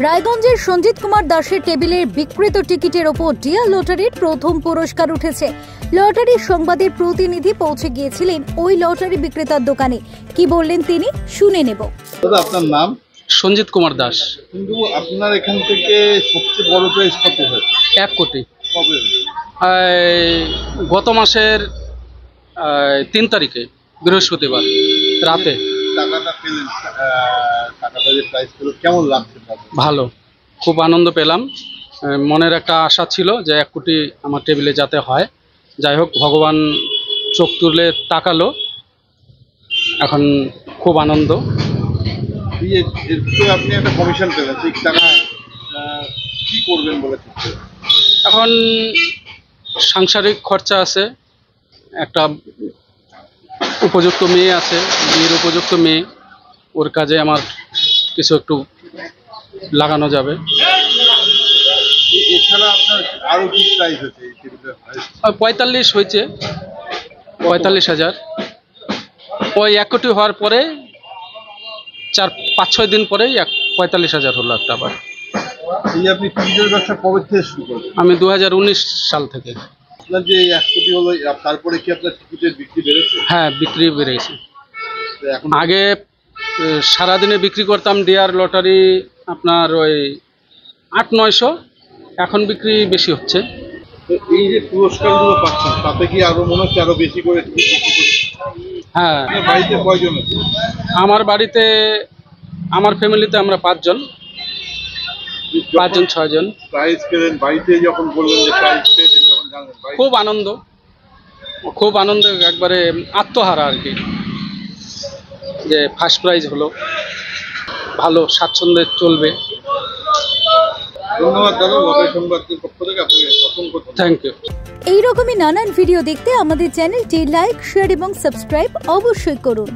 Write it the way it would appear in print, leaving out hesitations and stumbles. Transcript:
রায়গঞ্জের সঞ্জিত কুমার দাসের টেবিলের বিক্রিত টিকিটের ওপর ডিয়ার লটারির প্রথম পুরস্কার উঠেছে। লটারির সংবাদের প্রতিনিধি পৌঁছে গিয়েছিলেন ওই লটারি বিক্রেতার দোকানে। কি বললেন তিনি শুনে নেব। দাদা, আপনার নাম? সঞ্জিত কুমার দাস। কিন্তু আপনার এখান থেকে সবচেয়ে বড় প্রাইজ কত হয়েছে? 1 কোটি। কবে? গত মাসের 3 তারিখে বৃহস্পতিবার রাতে। টাকাটা পেলেন, টাকাটা যে প্রাইজ পেল কেমন লাগছে? ভালো, খুব আনন্দ পেলাম। মনের একটা আশা ছিল যে 1 কোটি আমার টেবিলে যাতে হয়। যাই হোক, ভগবান চোখ তুলে তাকালো, এখন খুব আনন্দ। আপনি একটা কমিশন পেলেন, ঠিক টাকা কি করবেন বলে? এখন সাংসারিক খরচা আছে, একটা উপযুক্ত মেয়ে আছে, বিয়ের উপযুক্ত মেয়ে, ওর কাজে আমার কিছু একটু লাগানো যাবে। এছাড়া আপনার আরো কি প্রাইস আছে? 45 হয়েছে, 45,000। ওই 1 কোটি হওয়ার পরে 4-5-6 দিন পরেই 45,000 হলো একটা। আবার আপনি টিকিটের ব্যবসা কবে থেকে শুরু করলেন? আমি 2019 সাল থেকে। আপনার যে 1 কোটি হলো, তারপরে কি আপনার টিকিটের বিক্রি বেড়েছে? হ্যাঁ, বিক্রি বেড়েছে। আগে সারাদিনে বিক্রি করতাম ডিয়ার লটারি আপনার ওই 800-900, এখন বিক্রি বেশি হচ্ছে। এই যে পুরস্কারগুলো পাচ্ছেন, তাতে কি আরো মনে হচ্ছে আরো বেশি করে? হ্যাঁ। বাড়িতে কয়জন আছে? আমার বাড়িতে, আমার ফ্যামিলিতে আমরা 5 জন, 6 জন। প্রাইজ পেলেন, বাড়িতে যখন বললেন যে প্রাইজ পেয়েছেন, যখন জানলেন? খুব আনন্দ, খুব আনন্দ, একবারে আত্মহারা আর কি, যে ফার্স্ট প্রাইজ হলো। ভালো স্বাচ্ছন্দ্যে চলবে। ধন্যবাদ দাদা, লটারি সংবাদের পক্ষ থেকে আপনাকে অসংখ্য থ্যাংক ইউ। এইরকমই নানান ভিডিও দেখতে আমাদের চ্যানেলটি লাইক, শেয়ার এবং সাবস্ক্রাইব অবশ্যই করুন।